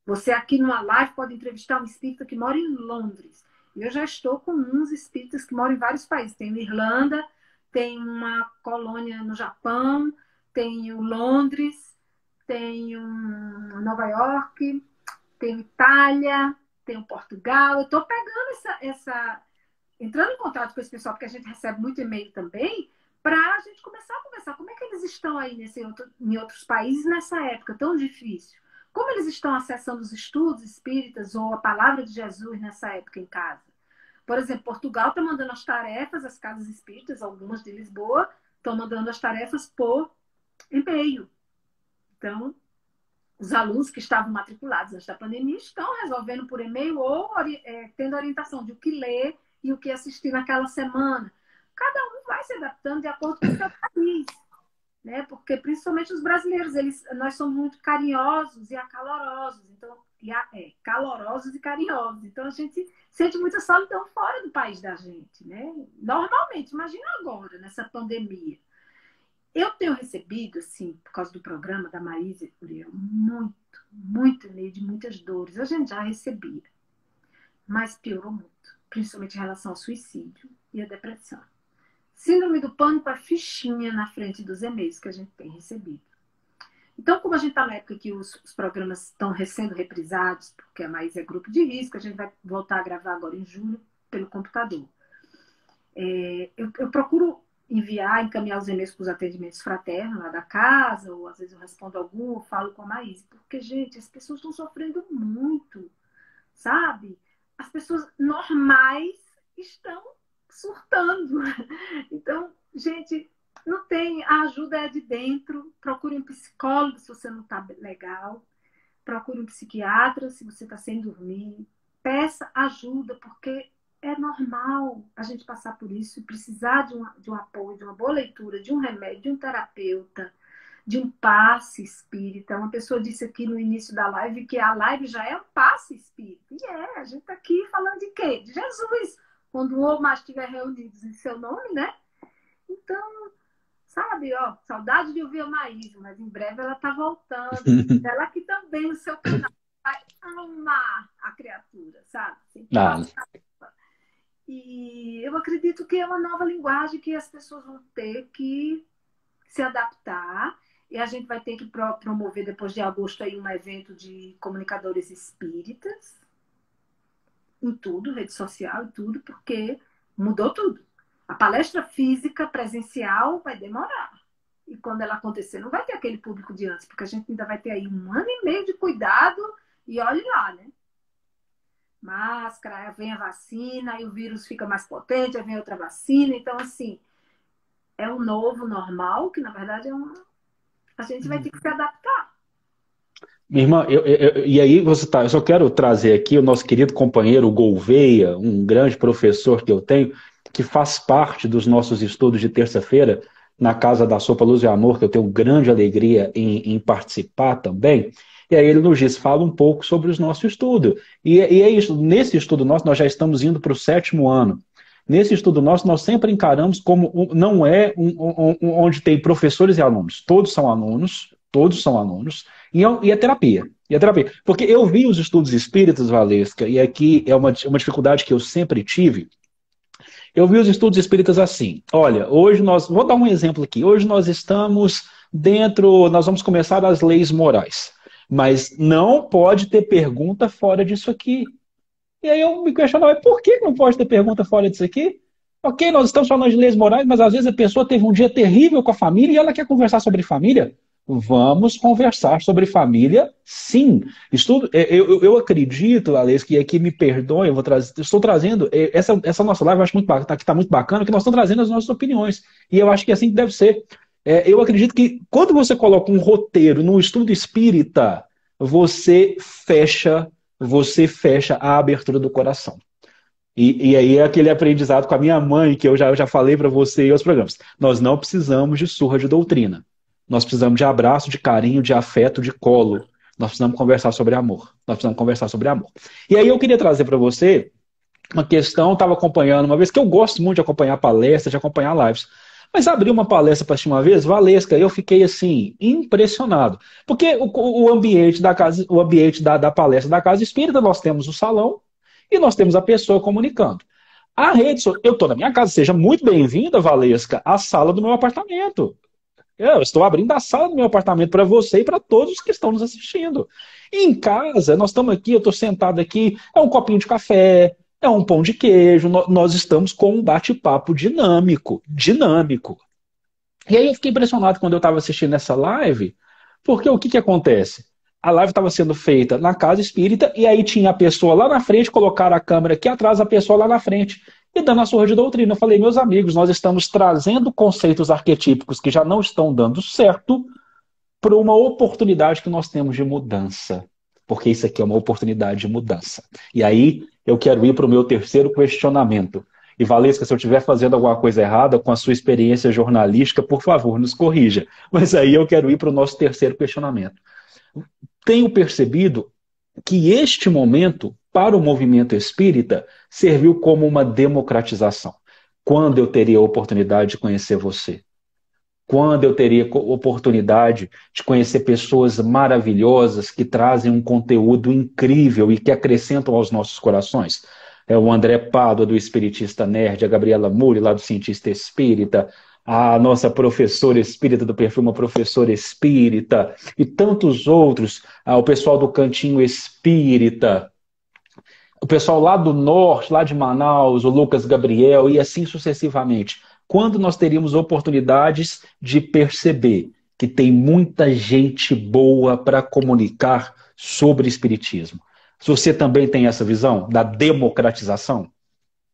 Você aqui numa live pode entrevistar um espírita que mora em Londres. Eu já estou com uns espíritas que moram em vários países. Tem Irlanda, tem uma colônia no Japão, tenho Londres, tenho Nova York, tenho Itália, tenho Portugal. Eu estou pegando entrando em contato com esse pessoal, porque a gente recebe muito e-mail também, para a gente começar a conversar. Como é que eles estão aí em outros países nessa época tão difícil? Como eles estão acessando os estudos espíritas ou a palavra de Jesus nessa época em casa? Por exemplo, Portugal está mandando as tarefas, as casas espíritas, algumas de Lisboa, estão mandando as tarefas por e-mail. Então, os alunos que estavam matriculados antes da pandemia estão resolvendo por e-mail ou tendo orientação de o que ler e o que assistir naquela semana. Cada um vai se adaptando de acordo com o seu país. Né? Porque principalmente os brasileiros, nós somos muito carinhosos e acalorosos, então calorosos e carinhosos. Então a gente sente muita solidão fora do país da gente, né? Normalmente, imagina agora nessa pandemia. Eu tenho recebido, assim, por causa do programa da Maísa, muito e-mail de muitas dores. A gente já recebia, mas piorou muito, principalmente em relação ao suicídio e à depressão. Síndrome do pânico é fichinha na frente dos e-mails que a gente tem recebido. Então, como a gente está na época que os programas estão sendo reprisados, porque a Maísa é grupo de risco, a gente vai voltar a gravar agora em julho pelo computador. Eu procuro encaminhar os e-mails para os atendimentos fraternos lá da casa, ou às vezes eu respondo algum, ou falo com a Maísa, porque, gente, as pessoas estão sofrendo muito, sabe? As pessoas normais estão surtando. Então, gente, não tem, a ajuda é de dentro. Procure um psicólogo se você não está legal. Procure um psiquiatra se você está sem dormir. Peça ajuda, porque é normal a gente passar por isso e precisar de um apoio, de uma boa leitura, de um remédio, de um terapeuta, de um passe espírita. Uma pessoa disse aqui no início da live que a live já é um passe espírita. E a gente está aqui falando de quê? De Jesus. Quando um ou mais estiver reunidos em seu nome, né? Então, sabe, saudade de ouvir a Maísa, mas em breve ela está voltando. Ela aqui também no seu canal vai amar a criatura, sabe? Ah, E eu acredito que é uma nova linguagem que as pessoas vão ter que se adaptar. E a gente vai ter que promover, depois de agosto, aí, um evento de comunicadores espíritas, em tudo, rede social e tudo, porque mudou tudo. A palestra física presencial vai demorar. E quando ela acontecer, não vai ter aquele público de antes, porque a gente ainda vai ter aí 1 ano e meio de cuidado, e olhe lá, né? Máscara, aí vem a vacina, aí o vírus fica mais potente, aí vem outra vacina. Então, assim, é um novo normal, que na verdade a gente vai ter que se adaptar. Minha irmã, e aí eu só quero trazer aqui o nosso querido companheiro Gouveia, um grande professor que eu tenho, que faz parte dos nossos estudos de terça-feira na Casa da Sopa Luz e Amor, que eu tenho grande alegria em participar também. E aí ele nos diz, fala um pouco sobre o nosso estudo. E é isso, nesse estudo nosso, nós já estamos indo para o 7º ano. Nesse estudo nosso, nós sempre encaramos como não é onde tem professores e alunos. Todos são alunos. E a terapia. E a terapia. Porque eu vi os estudos espíritas, Valesca, e aqui é uma dificuldade que eu sempre tive. Eu vi os estudos espíritas assim. Olha, hoje vou dar um exemplo aqui. Hoje nós estamos nós vamos começar as leis morais. Mas não pode ter pergunta fora disso aqui. E aí eu me questionava, por que não pode ter pergunta fora disso aqui? Ok, nós estamos falando de leis morais, mas às vezes a pessoa teve um dia terrível com a família e ela quer conversar sobre família. Vamos conversar sobre família, sim. Eu acredito, Alex, que aqui me perdoe, estou trazendo, essa nossa live eu acho que está muito bacana, que nós estamos trazendo as nossas opiniões. E eu acho que é assim que deve ser. Eu acredito que quando você coloca um roteiro num estudo espírita, você fecha a abertura do coração. E aí é aquele aprendizado com a minha mãe, que eu já falei para você e os programas. Nós não precisamos de surra de doutrina. Nós precisamos de abraço, de carinho, de afeto, de colo. Nós precisamos conversar sobre amor. Nós precisamos conversar sobre amor. E aí eu queria trazer para você uma questão, estava acompanhando uma vez, que eu gosto muito de acompanhar palestras, de acompanhar lives. Mas abri uma palestra para assistir uma vez, Valesca, eu fiquei assim, impressionado. Porque o ambiente da casa, o ambiente da palestra da Casa Espírita, nós temos o salão e nós temos a pessoa comunicando. Eu estou na minha casa, seja muito bem-vinda, Valesca, à sala do meu apartamento. Eu estou abrindo a sala do meu apartamento para você e para todos os que estão nos assistindo. E em casa, nós estamos aqui, eu estou sentado aqui, é um copinho de café, é um pão de queijo, nós estamos com um bate-papo dinâmico, dinâmico. E aí eu fiquei impressionado quando eu estava assistindo essa live, porque o que acontece? A live estava sendo feita na Casa Espírita e aí tinha a pessoa lá na frente, colocaram a câmera aqui atrás, a pessoa lá na frente, e dando a surra de doutrina. Eu falei, meus amigos, nós estamos trazendo conceitos arquetípicos que já não estão dando certo para uma oportunidade que nós temos de mudança. Porque isso aqui é uma oportunidade de mudança. E aí eu quero ir para o meu terceiro questionamento. E Valesca, se eu estiver fazendo alguma coisa errada com a sua experiência jornalística, por favor, nos corrija. Mas aí eu quero ir para o nosso terceiro questionamento. Tenho percebido que este momento, para o movimento espírita, serviu como uma democratização. Quando eu teria a oportunidade de conhecer você? Quando eu teria a oportunidade de conhecer pessoas maravilhosas que trazem um conteúdo incrível e que acrescentam aos nossos corações? É o André Pádua, do Espiritista Nerd, a Gabriela Muri, lá do Cientista Espírita, a nossa professora espírita do Perfume, a professora espírita, e tantos outros, o pessoal do Cantinho Espírita, o pessoal lá do norte, lá de Manaus, o Lucas Gabriel, e assim sucessivamente. Quando nós teríamos oportunidades de perceber que tem muita gente boa para comunicar sobre espiritismo. Você também tem essa visão da democratização?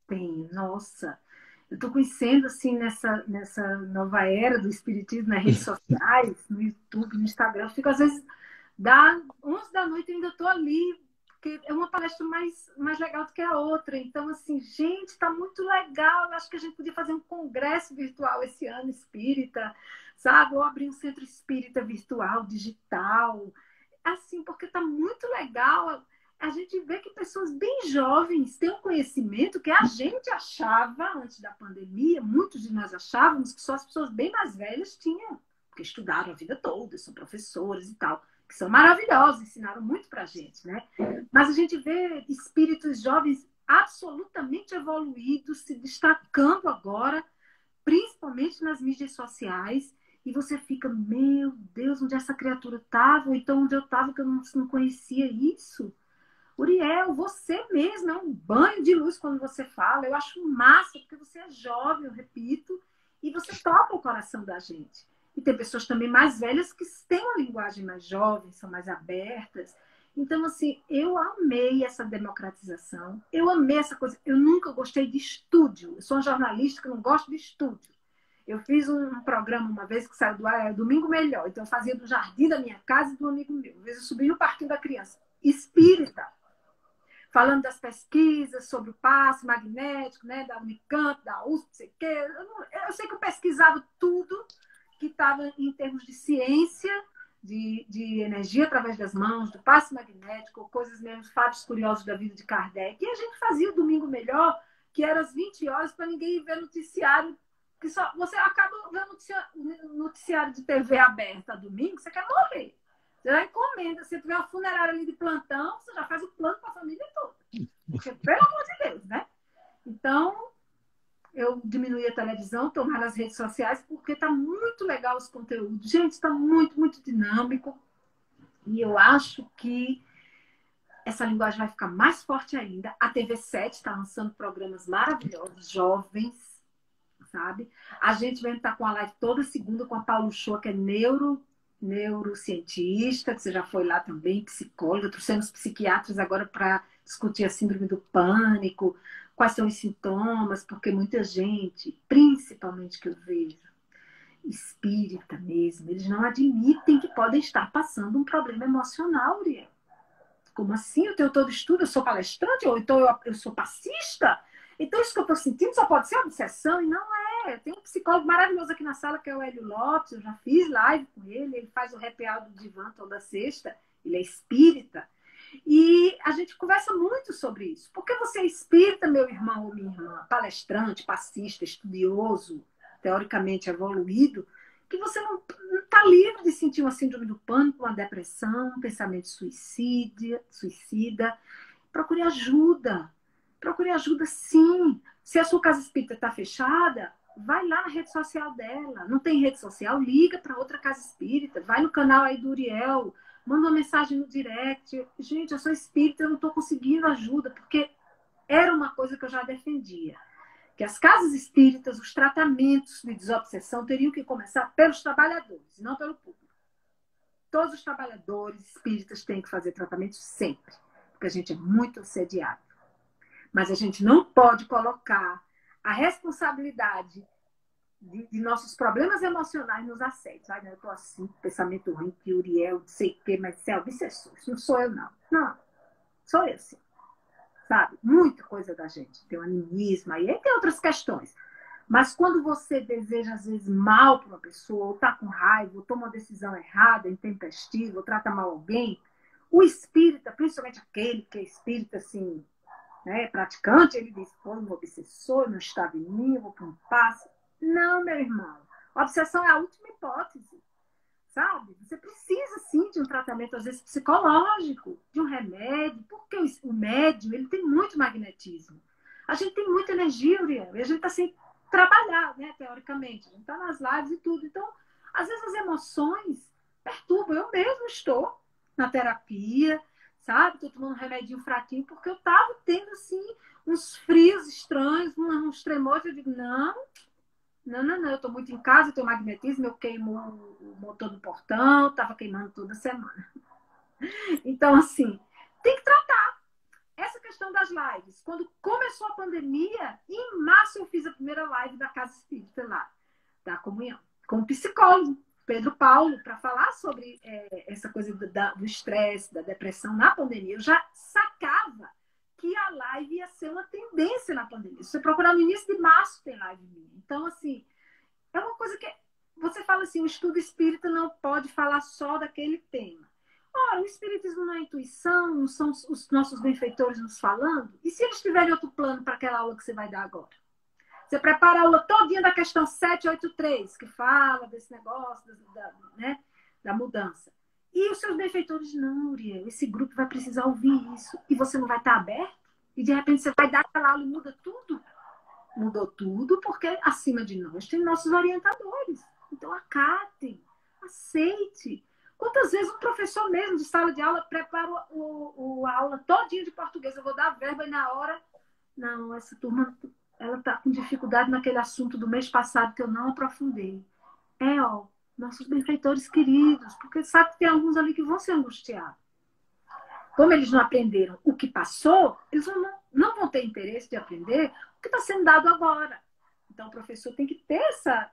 Tem, nossa. Eu estou conhecendo, assim, nessa nova era do espiritismo nas redes sociais, no YouTube, no Instagram. Eu fico, às vezes, dá 11 da noite e ainda estou ali, porque é uma palestra mais legal do que a outra. Então, assim, gente, está muito legal. Eu acho que a gente podia fazer um congresso virtual esse ano, espírita, sabe? Ou abrir um centro espírita virtual, digital. Assim, porque está muito legal. A gente vê que pessoas bem jovens têm um conhecimento que a gente achava, antes da pandemia, muitos de nós achávamos que só as pessoas bem mais velhas tinham, porque estudaram a vida toda, são professores e tal, que são maravilhosos, ensinaram muito pra gente, né? Mas a gente vê espíritos jovens absolutamente evoluídos, se destacando agora, principalmente nas mídias sociais, e você fica, meu Deus, onde essa criatura estava? Ou então onde eu estava que eu não conhecia isso? Uriel, você mesmo é um banho de luz quando você fala. Eu acho massa, porque você é jovem, eu repito, e você toca o coração da gente. E tem pessoas também mais velhas que têm uma linguagem mais jovem, são mais abertas. Então, assim, eu amei essa democratização, eu amei essa coisa. Eu nunca gostei de estúdio. Eu sou uma jornalista que não gosto de estúdio. Eu fiz um programa uma vez que saiu do ar, Domingo Melhor. Então, eu fazia do jardim da minha casa e do amigo meu. Uma vez eu subi no Parquinho da Criança. Espírita. Falando das pesquisas sobre o passe magnético, né, da Unicamp, da USP, não sei o quê. Eu sei que eu pesquisava tudo que estava em termos de ciência, de energia através das mãos, do passe magnético, coisas mesmo, fatos curiosos da vida de Kardec. E a gente fazia o Domingo Melhor, que era às 20 horas, para ninguém ver noticiário. Que só, você acaba vendo noticiário de TV aberta domingo, você quer morrer. Você já encomenda, se tiver uma funerária ali de plantão, você já faz o plano para a família toda. Porque, pelo amor de Deus, né? Então, eu diminuí a televisão, estou mais nas redes sociais, porque está muito legal os conteúdos. Gente, está muito, muito dinâmico. E eu acho que essa linguagem vai ficar mais forte ainda. A TV7 está lançando programas maravilhosos, jovens, sabe? A gente vai estar com a live toda segunda com a Paulo Shoa, que é neurocientista, que você já foi lá também, psicóloga, trouxemos psiquiatras agora para discutir a síndrome do pânico, quais são os sintomas, porque muita gente, principalmente que eu vejo, espírita mesmo, eles não admitem que podem estar passando um problema emocional, Uriel. Como assim? Eu tenho todo estudo, eu sou palestrante, ou então eu sou passista? Então isso que eu estou sentindo só pode ser obsessão, e não é. Tem um psicólogo maravilhoso aqui na sala, que é o Hélio Lopes, eu já fiz live com ele, ele faz o happy hour do divã toda sexta, ele é espírita, e a gente conversa muito sobre isso. Porque você é espírita, meu irmão ou minha irmã, palestrante, passista, estudioso, teoricamente evoluído, que você não está livre de sentir uma síndrome do pânico, uma depressão, um pensamento suicida. Procure ajuda. Procure ajuda, sim. Se a sua casa espírita está fechada, vai lá na rede social dela. Não tem rede social? Liga para outra casa espírita. Vai no canal aí do Uriel. Manda uma mensagem no direct. Gente, eu sou espírita, eu não estou conseguindo ajuda. Porque era uma coisa que eu já defendia. Que as casas espíritas, os tratamentos de desobsessão teriam que começar pelos trabalhadores, não pelo público. Todos os trabalhadores espíritas têm que fazer tratamento sempre. Porque a gente é muito assediado. Mas a gente não pode colocar a responsabilidade de nossos problemas emocionais nos assédios. Ai, eu estou assim, pensamento ruim, que Uriel, não sei o quê, mas isso é obsessor. Isso não sou eu, não. Não, sou eu, sim. Sabe? Muita coisa da gente. Tem um animismo aí tem outras questões. Mas quando você deseja, às vezes, mal para uma pessoa, ou está com raiva, ou toma uma decisão errada, intempestiva, ou trata mal alguém, o espírita, principalmente aquele que é espírita, assim, né, praticante, ele diz, pô, um obsessor, não estava em mim, eu vou para um passo. Não, meu irmão. A obsessão é a última hipótese, sabe? Você precisa, sim, de um tratamento, às vezes, psicológico, de um remédio, porque o médium, ele tem muito magnetismo. A gente tem muita energia, Uriel, e a gente está sem trabalhar, né, teoricamente. A gente está nas lives e tudo. Então, às vezes, as emoções perturbam. Eu mesmo estou na terapia, sabe? Estou tomando um remedinho fraquinho, porque eu estava tendo, assim, uns frios estranhos, uns tremores. Eu digo, não, eu estou muito em casa, eu tenho magnetismo, eu queimo o motor do portão, estava queimando toda semana. Então, assim, tem que tratar. Essa questão das lives. Quando começou a pandemia, em março eu fiz a primeira live da Casa Espírita lá, da comunhão, com o psicólogo Pedro Paulo, para falar sobre essa coisa do estresse, da depressão na pandemia. Eu já sacava que a live ia ser uma tendência na pandemia. Se você procurar no início de março, tem live minha. Então, assim, é uma coisa que você fala assim, o estudo espírita não pode falar só daquele tema. Ora, o espiritismo não é intuição, não são os nossos benfeitores nos falando? E se eles tiverem outro plano para aquela aula que você vai dar agora? Você prepara a aula todinha da questão 783, que fala desse negócio, né, da mudança. E os seus benfeitores, não, Uriel, esse grupo vai precisar ouvir isso. E você não vai estar aberto? E de repente você vai dar aquela aula e muda tudo? Mudou tudo porque acima de nós tem nossos orientadores. Então acate, aceite. Quantas vezes um professor mesmo de sala de aula prepara a aula todinha de português, eu vou dar a verba e na hora, não, essa turma, ela está com dificuldade naquele assunto do mês passado que eu não aprofundei. Nossos benfeitores queridos, porque sabe que tem alguns ali que vão se angustiar. Como eles não aprenderam o que passou, eles não vão ter interesse de aprender o que está sendo dado agora. Então, o professor tem que ter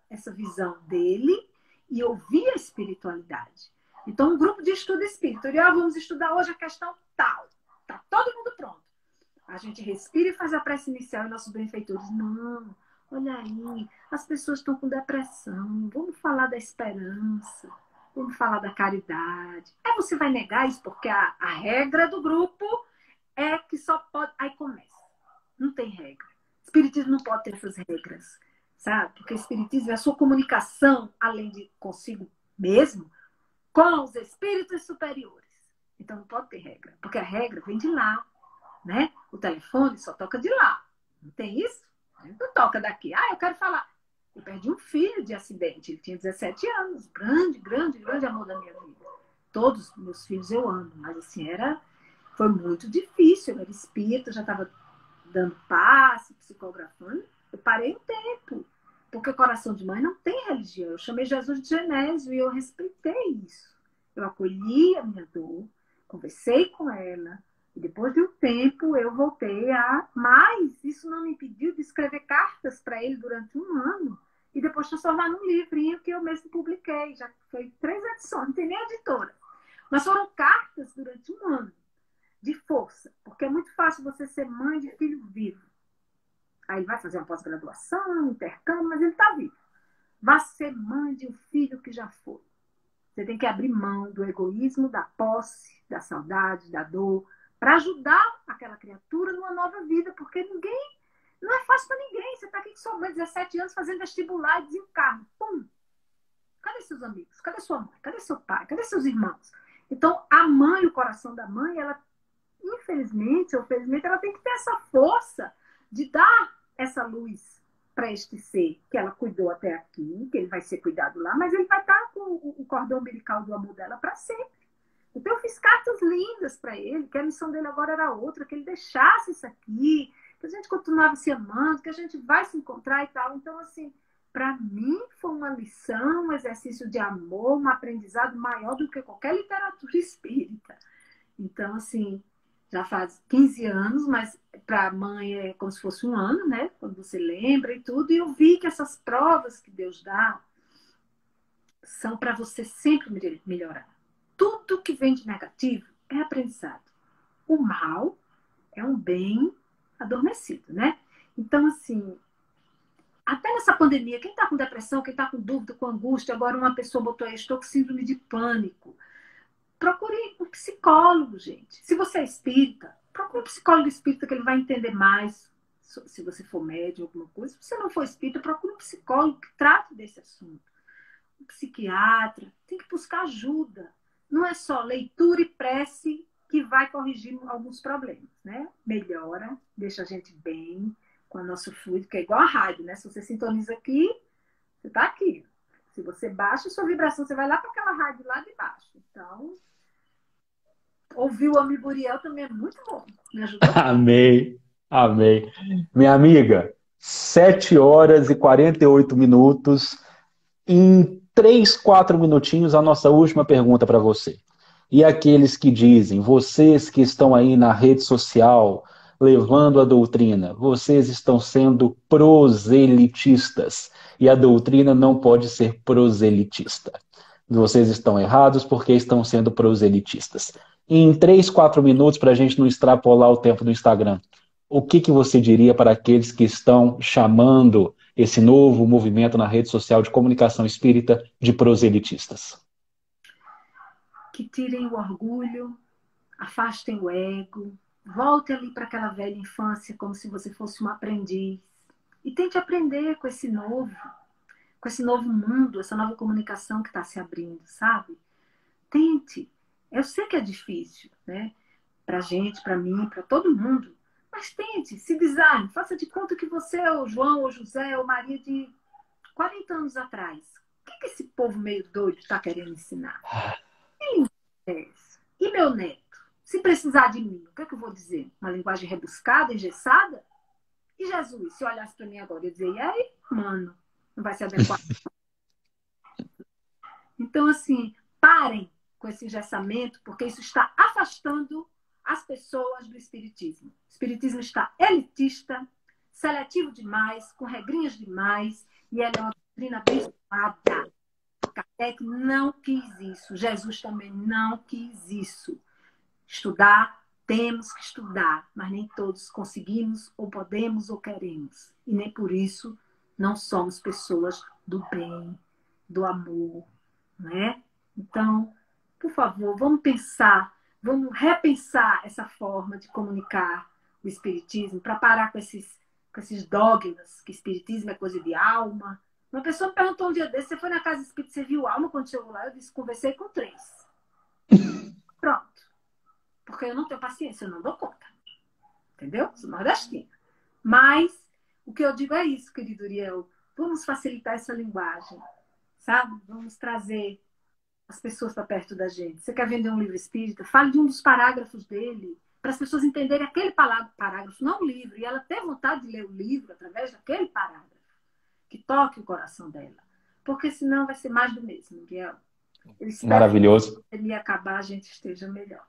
essa visão dele e ouvir a espiritualidade. Então, um grupo de estudo espírita, vamos estudar hoje a questão tal. Está todo mundo pronto. A gente respira e faz a prece inicial e nossos benfeitores, não, olha aí, as pessoas estão com depressão, vamos falar da esperança, vamos falar da caridade. Aí você vai negar isso, porque a regra do grupo é que só pode... Aí começa. Não tem regra. Espiritismo não pode ter essas regras, sabe? Porque o espiritismo é a sua comunicação, além de consigo mesmo, com os espíritos superiores. Então não pode ter regra, porque a regra vem de lá, né? O telefone só toca de lá. Não tem isso? Não toca daqui. Eu quero falar. Eu perdi um filho de acidente. Ele tinha 17 anos. Grande, grande, grande amor da minha vida. Todos os meus filhos eu amo. Mas assim, foi muito difícil. Eu era espírita, já estava dando passe, psicografando. Eu parei um tempo. Porque coração de mãe não tem religião. Eu chamei Jesus de Genésio e eu respeitei isso. Eu acolhi a minha dor, conversei com ela. E depois de um tempo eu voltei mas isso não me impediu de escrever cartas para ele durante um ano e depois transformar num livrinho que eu mesmo publiquei. Já foi 3 edições, não tem nem editora. Mas foram cartas durante um ano de força, porque é muito fácil você ser mãe de filho vivo. Aí vai fazer uma pós-graduação, intercâmbio, mas ele está vivo. Vai ser mãe de um filho que já foi. Você tem que abrir mão do egoísmo, da posse, da saudade, da dor, para ajudar aquela criatura numa nova vida, porque não é fácil para ninguém. Você está aqui com sua mãe, 17 anos, fazendo vestibular e desencarna. Pum! Cadê seus amigos? Cadê sua mãe? Cadê seu pai? Cadê seus irmãos? Então, a mãe, o coração da mãe, ela, infelizmente ou felizmente, ela tem que ter essa força de dar essa luz para este ser que ela cuidou até aqui, que ele vai ser cuidado lá, mas ele vai estar com o cordão umbilical do amor dela para sempre. Então, eu fiz cartas lindas para ele, que a missão dele agora era outra, que ele deixasse isso aqui, que a gente continuava se amando, que a gente vai se encontrar e tal. Então, assim, para mim foi uma lição, um exercício de amor, um aprendizado maior do que qualquer literatura espírita. Então, assim, já faz 15 anos, mas para a mãe é como se fosse um ano, né? Quando você lembra e tudo. E eu vi que essas provas que Deus dá são para você sempre melhorar. Tudo que vem de negativo é aprendizado. O mal é um bem adormecido, né? Então, assim, até nessa pandemia, quem está com depressão, quem está com dúvida, com angústia, agora uma pessoa botou aí, estou com síndrome de pânico. Procure um psicólogo, gente. Se você é espírita, procure um psicólogo espírita que ele vai entender mais. Se você for médium, alguma coisa. Se você não for espírita, procure um psicólogo que trate desse assunto. Um psiquiatra. Tem que buscar ajuda. Não é só leitura e prece que vai corrigir alguns problemas, né? Melhora, deixa a gente bem com o nosso fluido, que é igual a rádio, né? Se você sintoniza aqui, você está aqui. Se você baixa a sua vibração, você vai lá para aquela rádio lá de baixo. Então, ouvir o Ami Buriel também é muito bom. Me ajudou. Amém, amém. Minha amiga, 7 horas e 48 minutos. Em 3, 4 minutinhos, a nossa última pergunta para você. E aqueles que dizem, vocês que estão aí na rede social, levando a doutrina, vocês estão sendo proselitistas. E a doutrina não pode ser proselitista. Vocês estão errados porque estão sendo proselitistas. Em 3, 4 minutos, para a gente não extrapolar o tempo do Instagram, o que você diria para aqueles que estão chamando esse novo movimento na rede social de comunicação espírita de proselitistas? Que tirem o orgulho, afastem o ego, volte ali para aquela velha infância como se você fosse um aprendiz e tente aprender com esse novo mundo, essa nova comunicação que está se abrindo, sabe? Tente. Eu sei que é difícil, né? Para gente, para mim, para todo mundo. Mas tente, se desarme, faça de conta que você é o João, ou José, ou Maria de 40 anos atrás. que esse povo meio doido está querendo ensinar? É essa. E meu neto? Se precisar de mim, o que é que eu vou dizer? Uma linguagem rebuscada, engessada? E Jesus, se olhasse para mim agora, eu ia dizer, e aí, mano, não vai se adequar? Então, assim, parem com esse engessamento, porque isso está afastando as pessoas do espiritismo. O espiritismo está elitista, seletivo demais, com regrinhas demais, e ela é uma doutrina abençoada. Kardec não quis isso, Jesus também não quis isso. Estudar, temos que estudar, mas nem todos conseguimos, ou podemos, ou queremos. E nem por isso não somos pessoas do bem, do amor, né? Então, por favor, vamos pensar, vamos repensar essa forma de comunicar o espiritismo para parar com esses dogmas, que espiritismo é coisa de alma. Uma pessoa me perguntou um dia desse, você foi na casa espírita, você viu alma quando chegou lá? Eu disse, conversei com 3. Pronto. Porque eu não tenho paciência, eu não dou conta. Entendeu? Sou nordestina. Mas o que eu digo é isso, querido Uriel. Vamos facilitar essa linguagem, sabe? Vamos trazer as pessoas para perto da gente. Você quer vender um livro espírita? Fale de um dos parágrafos dele, para as pessoas entenderem aquele parágrafo, não o livro, e ela ter vontade de ler o livro através daquele parágrafo, que toque o coração dela. Porque senão vai ser mais do mesmo, Uriel. Maravilhoso. Se ele acabar, a gente esteja melhor.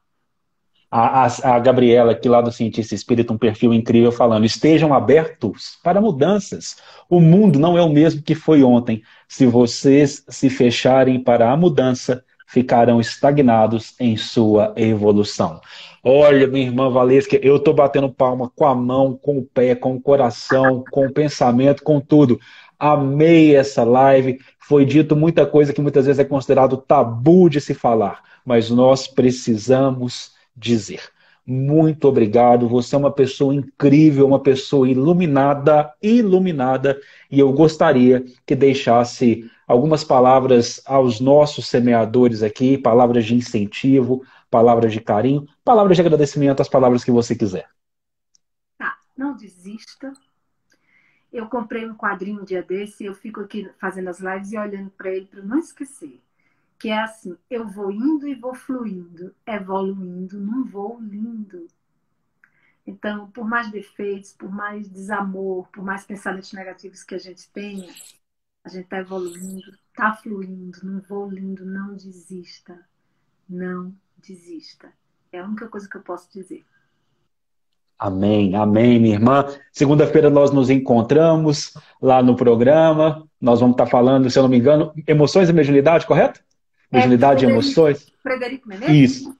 A Gabriela, aqui lá do Cientista Espírita, um perfil incrível, falando: estejam abertos para mudanças. O mundo não é o mesmo que foi ontem. Se vocês se fecharem para a mudança, ficarão estagnados em sua evolução. Olha, minha irmã Valesca, eu estou batendo palma com a mão, com o pé, com o coração, com o pensamento, com tudo. Amei essa live. Foi dito muita coisa que muitas vezes é considerado tabu de se falar, mas nós precisamos dizer. Muito obrigado, você é uma pessoa incrível, uma pessoa iluminada, e eu gostaria que deixasse algumas palavras aos nossos semeadores aqui, palavras de incentivo, palavras de carinho, palavras de agradecimento, as palavras que você quiser. Tá, não desista. Eu comprei um quadrinho um dia desse, eu fico aqui fazendo as lives e olhando para ele para não esquecer. Que é assim, eu vou indo e vou fluindo, evoluindo num voo lindo. Então, por mais defeitos, por mais desamor, por mais pensamentos negativos que a gente tenha, a gente está evoluindo, está fluindo num voo lindo. Não desista. Não desista. É a única coisa que eu posso dizer. Amém, amém, minha irmã. Segunda-feira nós nos encontramos lá no programa. Nós vamos estar falando, se eu não me engano, emoções e mediunidade, correto? Mediunidade e emoções? Frederico Menezes? Isso.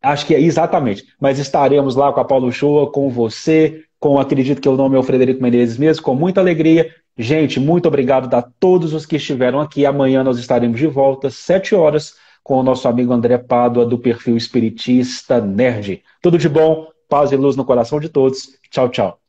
Acho que é exatamente. Mas estaremos lá com a Paulo Shoa, com você, acredito que o nome é o Frederico Menezes mesmo, com muita alegria. Gente, muito obrigado a todos os que estiveram aqui. Amanhã nós estaremos de volta, 7 horas, com o nosso amigo André Pádua, do perfil Espiritista Nerd. Tudo de bom, paz e luz no coração de todos. Tchau, tchau.